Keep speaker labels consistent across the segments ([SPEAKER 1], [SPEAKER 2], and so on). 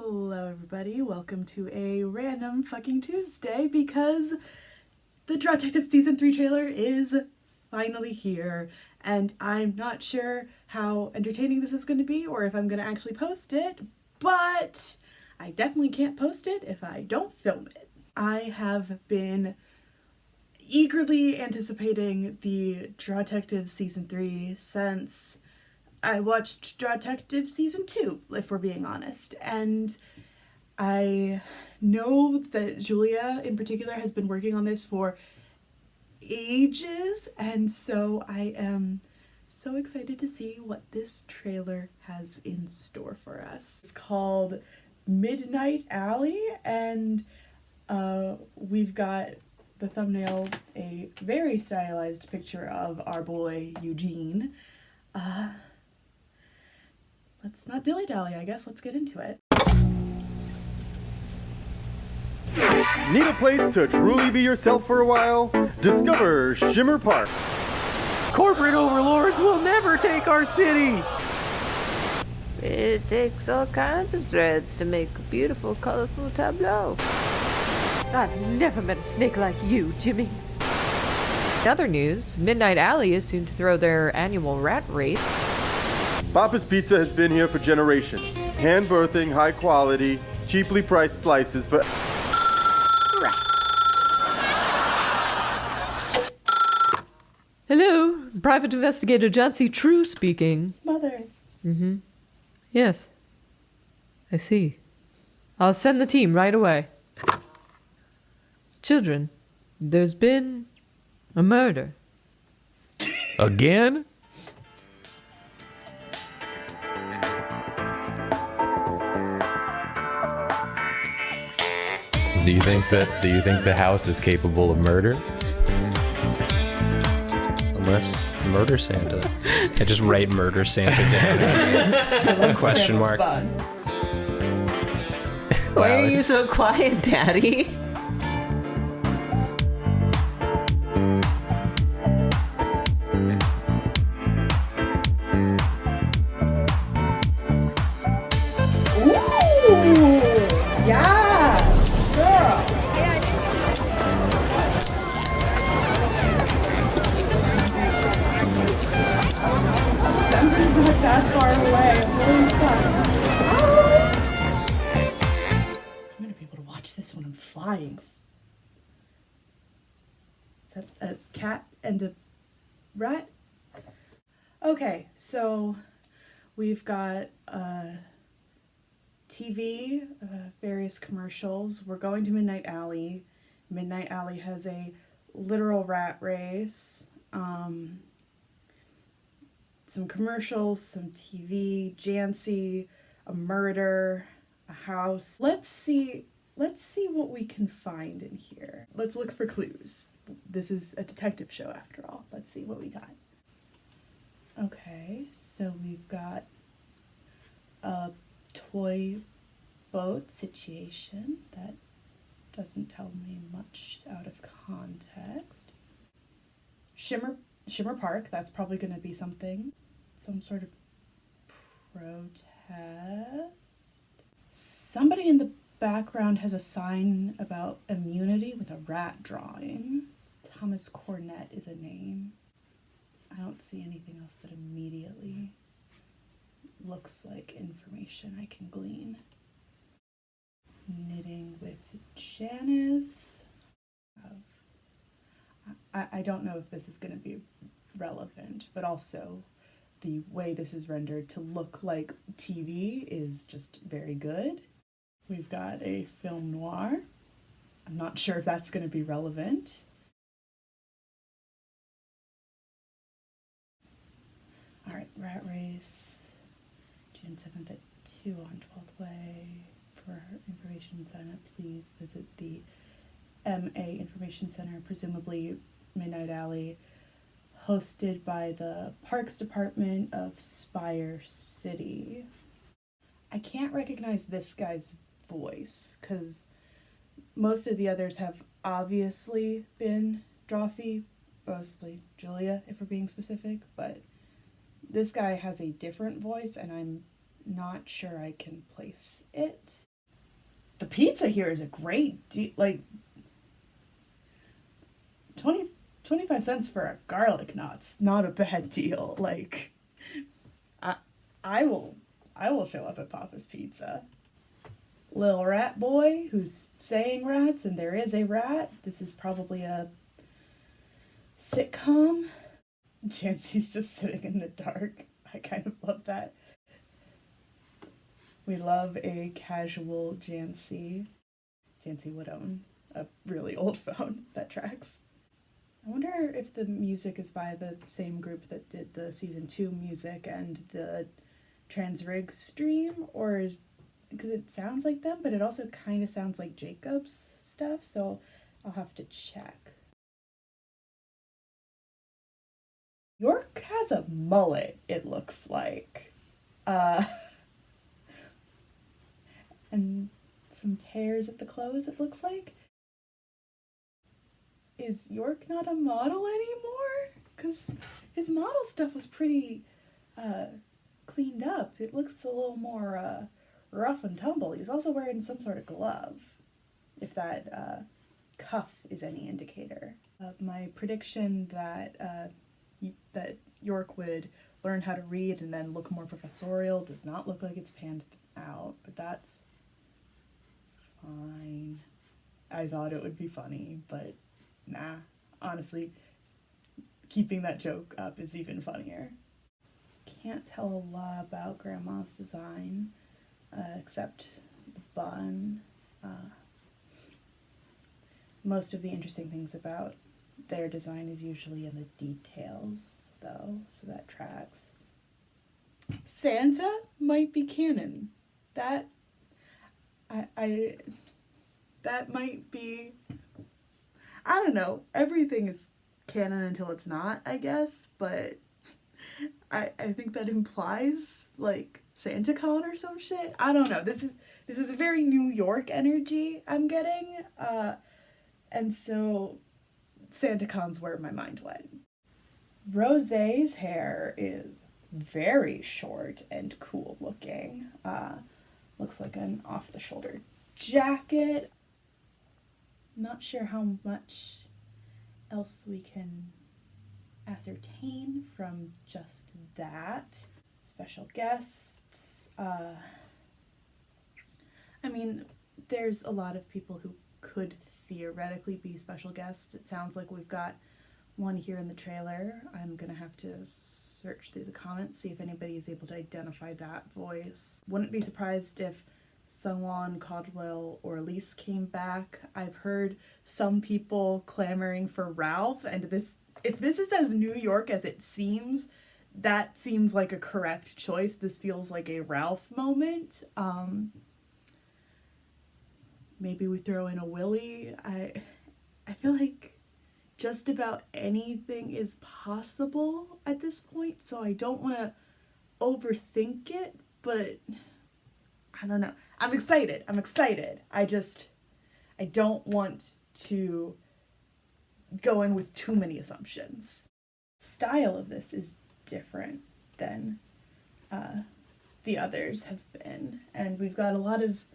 [SPEAKER 1] Hello everybody, welcome to a random fucking Tuesday because the Drawtectives Season 3 trailer is finally here and I'm not sure how entertaining this is going to be or if I'm going to actually post it, but I definitely can't post it if I don't film it. I have been eagerly anticipating the Drawtectives Season 3 since I watched Drawtectives Season 2, if we're being honest, and I know that Julia in particular has been working on this for ages, and so I am so excited to see what this trailer has in store for us. It's called Midnight Alley, and we've got the thumbnail, a very stylized picture of our boy Eugene. Let's not dilly-dally, I guess. Let's get into it.
[SPEAKER 2] Need a place to truly be yourself for a while? Discover Shimmer Park.
[SPEAKER 3] Corporate overlords will never take our city!
[SPEAKER 4] It takes all kinds of threads to make a beautiful, colorful tableau.
[SPEAKER 3] I've never met a snake like you, Jimmy.
[SPEAKER 5] In other news, Midnight Alley is soon to throw their annual rat race.
[SPEAKER 2] Papa's Pizza has been here for generations. Hand birthing, high quality, cheaply priced slices for
[SPEAKER 5] Hello, Private Investigator Jancy True speaking.
[SPEAKER 1] Mother.
[SPEAKER 5] Yes. I see. I'll send the team right away. Children, there's been a murder.
[SPEAKER 6] Again? Do you think the house is capable of murder?
[SPEAKER 7] Unless Murder Santa. I just write Murder Santa down. Question mark.
[SPEAKER 4] Why are you so quiet, Daddy?
[SPEAKER 1] Ooh! Yes! Girl! December's not that far away. I'm gonna be able to watch this when I'm flying. Is that a cat and a rat? Okay, so we've got TV, various commercials. We're going to Midnight Alley. Midnight Alley has a literal rat race. Some commercials, some TV, Jancy, a murder, a house. Let's see what we can find in here. Let's look for clues. This is a detective show after all. Let's see what we got. Okay, so we've got a toy boat situation that doesn't tell me much out of context. Shimmer Park, that's probably going to be something. Some sort of protest. Somebody in the background has a sign about immunity with a rat drawing. Thomas Cornett is a name. I don't see anything else that immediately looks like information I can glean. Knitting with Janice. I don't know if this is going to be relevant, but also the way this is rendered to look like TV is just very good. We've got a film noir. I'm not sure if that's going to be relevant. All right, rat race. June 7th at 2 on 12th Way. For information and sign up, please visit the MA Information Center, presumably Midnight Alley, hosted by the Parks Department of Spire City. I can't recognize this guy's voice because most of the others have obviously been Drawfee, mostly Julia if we're being specific, but this guy has a different voice and I'm not sure I can place it. pizza here is a great deal. Like, 25 cents for a garlic knot's not a bad deal. Like, I will show up at Papa's Pizza. Little rat boy who's saying rats, and there is a rat. This is probably a sitcom. Jancy's just sitting in the dark. I kind of love that. We love a casual Jancy. Jancy would own a really old phone. That tracks. I wonder if the music is by the same group that did the season 2 music and the Transrig stream, or because it sounds like them, but it also kind of sounds like Jacob's stuff, so I'll have to check. York has a mullet, it looks like. And some tears at the clothes, it looks like. Is York not a model anymore? Because his model stuff was pretty cleaned up. It looks a little more rough and tumble. He's also wearing some sort of glove, if that cuff is any indicator. My prediction that that York would learn how to read and then look more professorial does not look like it's panned out, but that's fine. I thought it would be funny, but nah. Honestly, keeping that joke up is even funnier. Can't tell a lot about Grandma's design, except the bun. Most of the interesting things about their design is usually in the details, though, so that tracks. Santa might be canon. That might be, I don't know, everything is canon until it's not, I guess, but I think that implies, like, SantaCon or some shit. I don't know. This is a very New York energy I'm getting, and so SantaCon's where my mind went. Rosé's hair is very short and cool looking. Looks like an off-the-shoulder jacket. Not sure how much else we can ascertain from just that. Special guests. I mean, there's a lot of people who could theoretically be special guests. It sounds like we've got one here in the trailer. I'm gonna have to search through the comments, see if anybody is able to identify that voice. Wouldn't be surprised if Sungwon, Caldwell, or Elise came back. I've heard some people clamoring for Ralph, and if this is as New York as it seems, that seems like a correct choice. This feels like a Ralph moment. Maybe we throw in a Willie. I feel like just about anything is possible at this point, so I don't want to overthink it, but I don't know. I'm excited. I don't want to go in with too many assumptions. Style of this is different than the others have been, and we've got a lot of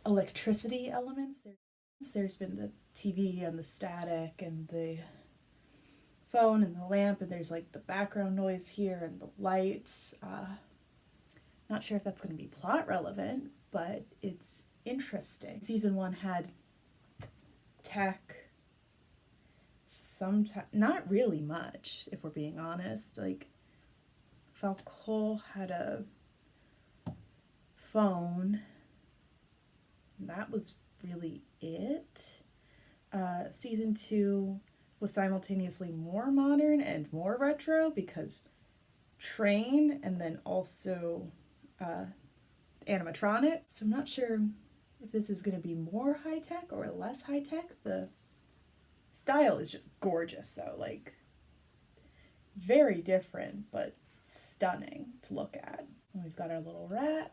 [SPEAKER 1] electricity elements. There's been the TV and the static and the phone and the lamp, and there's like the background noise here and the lights. Not sure if that's going to be plot relevant, but it's interesting. Season 1 had tech, not really much, if we're being honest. Like, Falcon had a phone. That was really it. Season 2 was simultaneously more modern and more retro because train and then also animatronic. So I'm not sure if this is going to be more high-tech or less high-tech. The style is just gorgeous, though. Like, very different, but stunning to look at. And we've got our little rat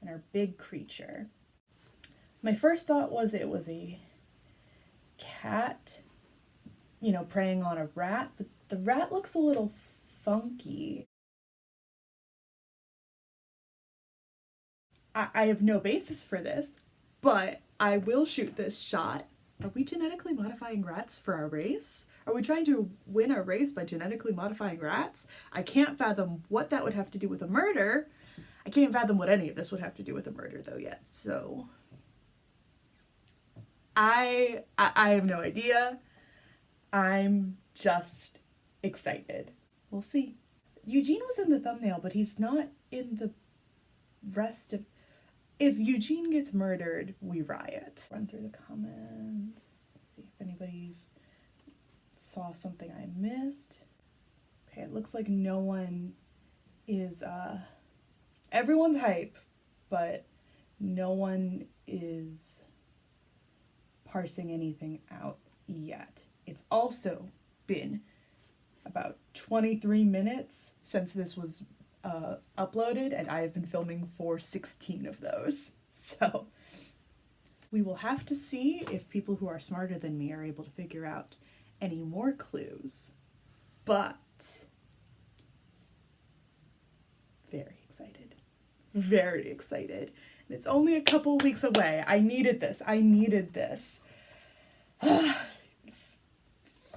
[SPEAKER 1] and our big creature. My first thought was it was a cat, preying on a rat, but the rat looks a little funky. I have no basis for this, but I will shoot this shot. Are we genetically modifying rats for our race? Are we trying to win our race by genetically modifying rats? I can't fathom what that would have to do with a murder. I can't fathom what any of this would have to do with a murder, though, yet. So I have no idea. I'm just excited. We'll see. Eugene was in the thumbnail, but he's not in the rest of... If Eugene gets murdered, we riot. Run through the comments, see if anybody's saw something I missed. Okay, it looks like no one is, everyone's hype, but no one is parsing anything out yet. It's also been about 23 minutes since this was uploaded, and I have been filming for 16 of those. So we will have to see if people who are smarter than me are able to figure out any more clues. But very excited. Very excited. And it's only a couple weeks away. I needed this. I needed this.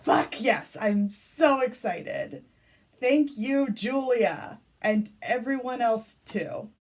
[SPEAKER 1] Fuck yes, I'm so excited. Thank you, Julia. And everyone else too.